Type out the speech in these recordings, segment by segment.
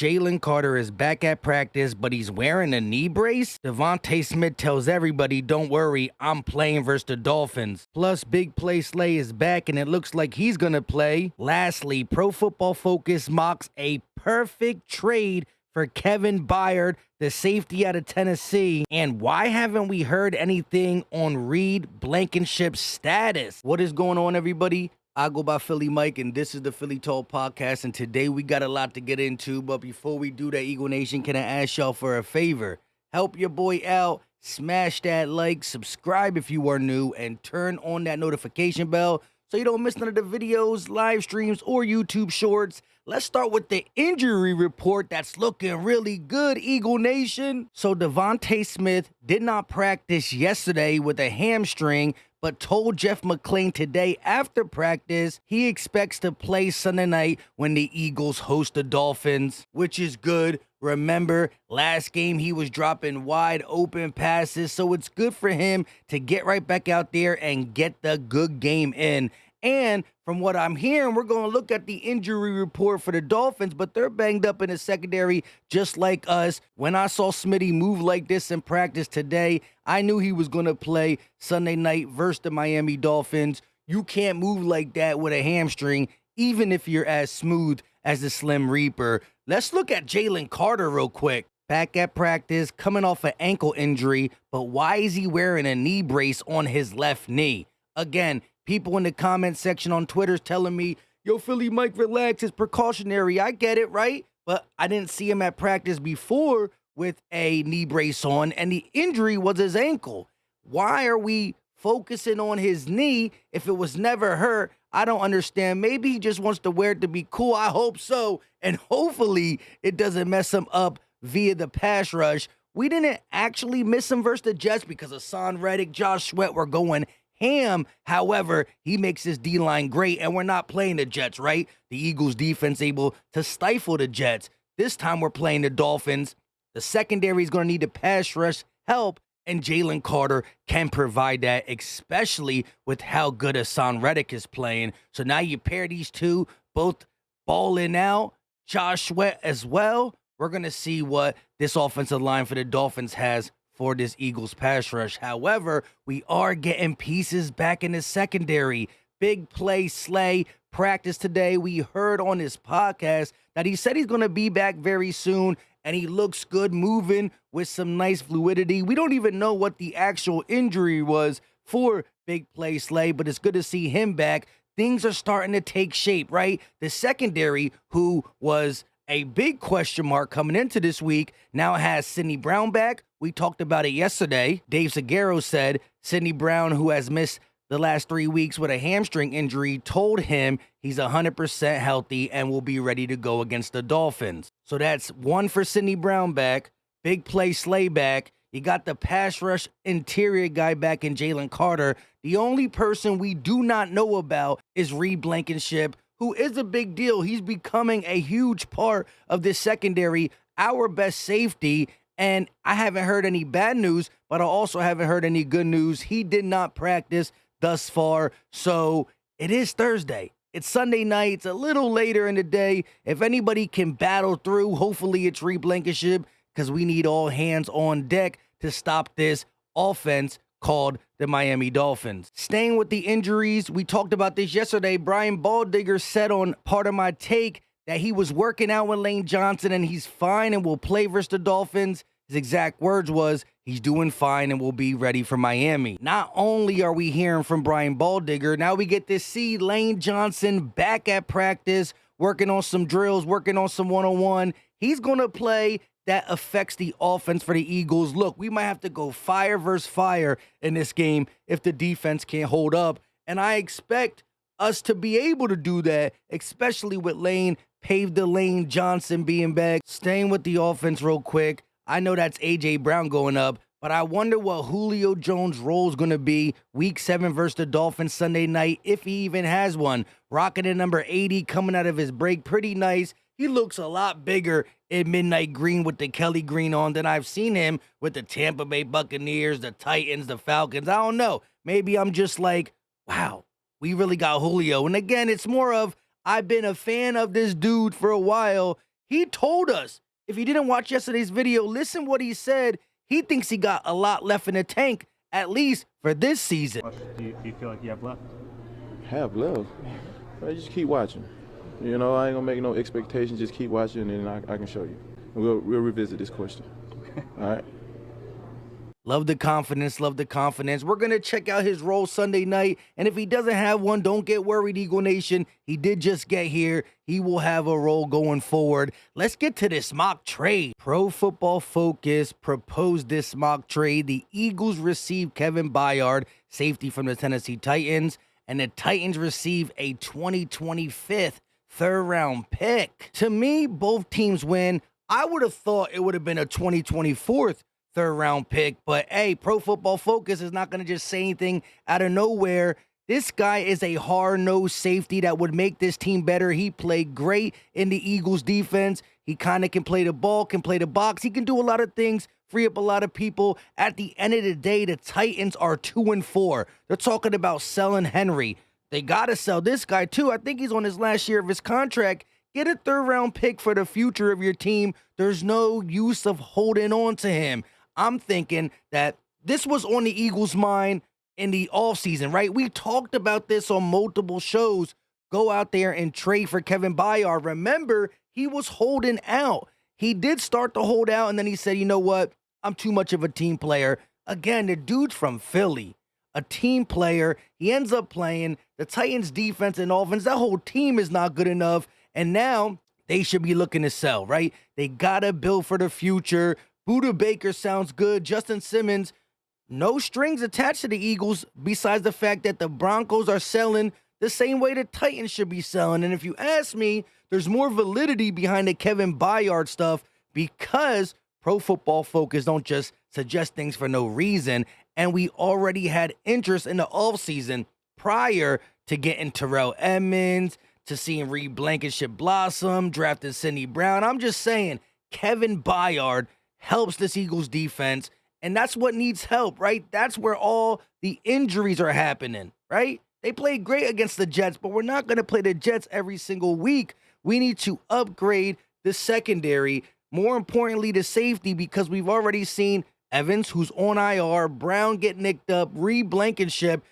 Jalen Carter is back at practice, but he's wearing a knee brace? Devonta Smith tells everybody, don't worry, I'm playing versus the Dolphins. Plus, Big Play Slay is back, and it looks like he's gonna play. Lastly, Pro Football Focus mocks a perfect trade for Kevin Byard, the safety out of Tennessee. And why haven't we heard anything on Reed Blankenship's status? What is going on, everybody? I go by Philly Mike, and this is the Philly Talk Podcast, and today we got a lot to get into, but before we do that, Eagle Nation, can I ask y'all for a favor? Help your boy out, smash that like, subscribe if you are new, and turn on that notification bell so you don't miss none of the videos, live streams, or YouTube shorts. Let's start with the injury report that's looking really good, Eagle Nation. So Devonta Smith did not practice yesterday with a hamstring, but told Jeff McClain today after practice he expects to play Sunday night when the Eagles host the Dolphins, which is good. Remember, last game he was dropping wide open passes, so it's good for him to get right back out there and get the good game in. And from what I'm hearing, we're going to look at the injury report for the Dolphins, but they're banged up in the secondary just like us. When I saw Smitty move like this in practice today, I knew he was going to play Sunday night versus the Miami Dolphins. You can't move like that with a hamstring, even if you're as smooth as the Slim Reaper. Let's look at Jalen Carter real quick. Back at practice, coming off an ankle injury, but why is he wearing a knee brace on his left knee? Again, people in the comment section on Twitter is telling me, yo, Philly Mike, relax, it's precautionary. I get it, right? But I didn't see him at practice before with a knee brace on, and the injury was his ankle. Why are we focusing on his knee if it was never hurt? I don't understand. Maybe he just wants to wear it to be cool. I hope so. And hopefully it doesn't mess him up via the pass rush. We didn't actually miss him versus the Jets because Hassan Reddick, Josh Sweat were going ham. However, he makes his D-line great, and we're not playing the Jets, right? The Eagles defense able to stifle the Jets. This time we're playing the Dolphins. The secondary is going to need to pass rush help, and Jalen Carter can provide that, especially with how good Hassan Reddick is playing. So now you pair these two, both balling out, Josh Sweat as well. We're going to see what this offensive line for the Dolphins has for this Eagles pass rush. However, we are getting pieces back in the secondary. Big Play Slay practice today. We heard on his podcast that he said he's going to be back very soon, and he looks good moving with some nice fluidity. We don't even know what the actual injury was for Big Play Slay, but it's good to see him back. Things are starting to take shape, right? The secondary, who was a big question mark coming into this week, now has Sidney Brown back. We talked about it yesterday. Dave Seguro said Sidney Brown, who has missed the last 3 weeks with a hamstring injury, told him he's 100% healthy and will be ready to go against the Dolphins. So that's one for Sidney Brown back, Big Play Slay back. You got the pass rush interior guy back in Jalen Carter. The only person we do not know about is Reed Blankenship, who is a big deal. He's becoming a huge part of this secondary, our best safety. And I haven't heard any bad news, but I also haven't heard any good news. He did not practice thus far. So it is Thursday. It's Sunday night. It's a little later in the day. If anybody can battle through, hopefully it's Reed Blankenship, because we need all hands on deck to stop this offense called the Miami Dolphins. Staying with the injuries, we talked about this yesterday. Brian Baldinger said on Part of My Take that he was working out with Lane Johnson and he's fine and will play versus the Dolphins. His exact words was, he's doing fine and will be ready for Miami. Not only are we hearing from Brian Baldinger, now we get to see Lane Johnson back at practice, working on some drills, working on some one-on-one. He's going to play. That affects the offense for the Eagles. Look, we might have to go fire versus fire in this game if the defense can't hold up. And I expect us to be able to do that, especially with Lane Johnson being back. Staying with the offense real quick. I know that's A.J. Brown going up, but I wonder what Julio Jones' role is going to be Week 7 versus the Dolphins Sunday night, if he even has one. Rocking at number 80, coming out of his break. Pretty nice. He looks a lot bigger in midnight green with the Kelly green on than I've seen him with the Tampa Bay Buccaneers, the Titans, the Falcons. I don't know. Maybe I'm just like, wow, we really got Julio. And again, it's more of, I've been a fan of this dude for a while. He told us, if you didn't watch yesterday's video, listen what he said. He thinks he got a lot left in the tank, at least for this season. Do you feel like you have left? Have left? Well, just keep watching. You know, I ain't gonna make no expectations. Just keep watching, and I can show you. We'll revisit this question. All right. Love the confidence, love the confidence. We're going to check out his role Sunday night, and if he doesn't have one, don't get worried, Eagle Nation. He did just get here. He will have a role going forward. Let's get to this mock trade. Pro Football Focus proposed this mock trade. The Eagles receive Kevin Byard, safety from the Tennessee Titans, and the Titans receive a 2025 third-round pick. To me, both teams win. I would have thought it would have been a 2024 third-round pick, but hey, Pro Football Focus is not going to just say anything out of nowhere. This guy is a hard-nosed safety that would make this team better. He played great in the Eagles defense. He kind of can play the ball, can play the box. He can do a lot of things, free up a lot of people. At the end of the day, the Titans are 2-4. They're talking about selling Henry. They got to sell this guy too. I think he's on his last year of his contract. Get a third-round pick for the future of your team. There's no use of holding on to him. I'm thinking that this was on the Eagles' mind in the offseason, right? We talked about this on multiple shows. Go out there and trade for Kevin Byard. Remember, he was holding out. He did start to hold out, and then he said, you know what? I'm too much of a team player. Again, the dude's from Philly, a team player. He ends up playing. The Titans' defense and offense, that whole team is not good enough, and now they should be looking to sell, right? They got to build for the future. Buda Baker sounds good. Justin Simmons, no strings attached to the Eagles besides the fact that the Broncos are selling the same way the Titans should be selling. And if you ask me, there's more validity behind the Kevin Byard stuff because Pro Football Focus don't just suggest things for no reason. And we already had interest in the offseason prior to getting Terrell Edmonds, to seeing Reed Blankenship blossom, drafted Sidney Brown. I'm just saying, Kevin Byard helps this Eagles defense, and that's what needs help, right? That's where all the injuries are happening, right? They played great against the Jets, but we're not going to play the Jets every single week. We need to upgrade the secondary, more importantly, the safety, because we've already seen Evans, who's on IR, Brown get nicked up, Reed Blankenship.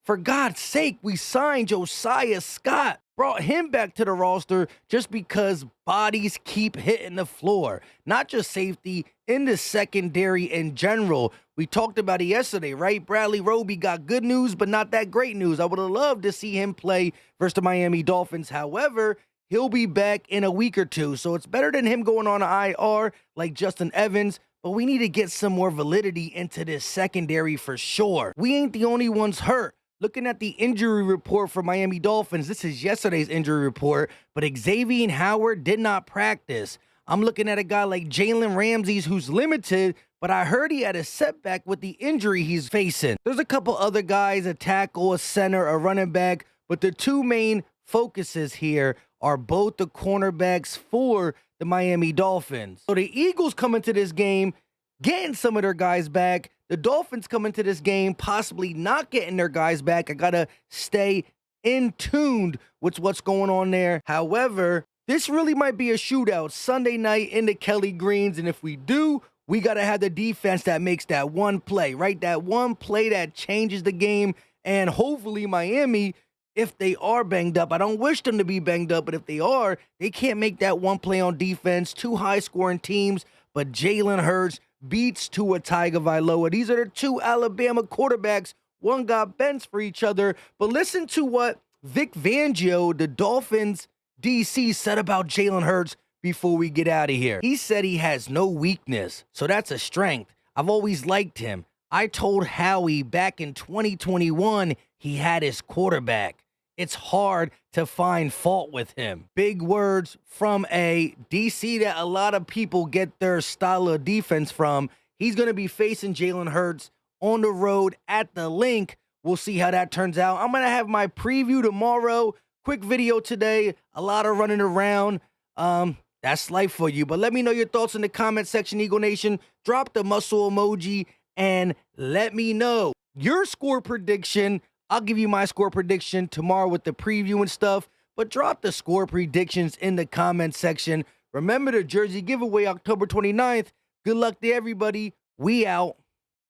For God's sake, we signed Josiah Scott. Brought him back to the roster just because bodies keep hitting the floor. Not just safety, in the secondary in general. We talked about it yesterday, right? Bradley Roby got good news, but not that great news. I would have loved to see him play versus the Miami Dolphins. However, he'll be back in a week or two, so it's better than him going on IR like Justin Evans, but we need to get some more validity into this secondary for sure. We ain't the only ones hurt. Looking at the injury report for Miami Dolphins, this is yesterday's injury report, but Xavier Howard did not practice. I'm looking at a guy like Jalen Ramsey who's limited, but I heard he had a setback with the injury he's facing. There's a couple other guys, a tackle, a center, a running back, but the two main focuses here are both the cornerbacks for the Miami Dolphins. So the Eagles come into this game getting some of their guys back. The Dolphins come into this game possibly not getting their guys back. I got to stay in tuned with what's going on there. However, this really might be a shootout Sunday night in the Kelly Greens. And if we do, we got to have the defense that makes that one play, right? That one play that changes the game. And hopefully Miami, if they are banged up, I don't wish them to be banged up, but if they are, they can't make that one play on defense. Two high-scoring teams, but Jalen Hurts beats Tua Tagovailoa. These are the two Alabama quarterbacks. One got benched for each other. But listen to what Vic Fangio, the Dolphins DC, said about Jalen Hurts before we get out of here. He said he has no weakness, so that's a strength. I've always liked him. I told Howie back in 2021 he had his quarterback. It's hard to find fault with him. Big words from a DC that a lot of people get their style of defense from. He's going to be facing Jalen Hurts on the road at the Link. We'll see how that turns out. I'm going to have my preview tomorrow. Quick video today. A lot of running around. That's life for you. But let me know your thoughts in the comment section, Eagle Nation. Drop the muscle emoji and let me know your score prediction. I'll give you my score prediction tomorrow with the preview and stuff, but drop the score predictions in the comment section. Remember the jersey giveaway October 29th. Good luck to everybody. We out.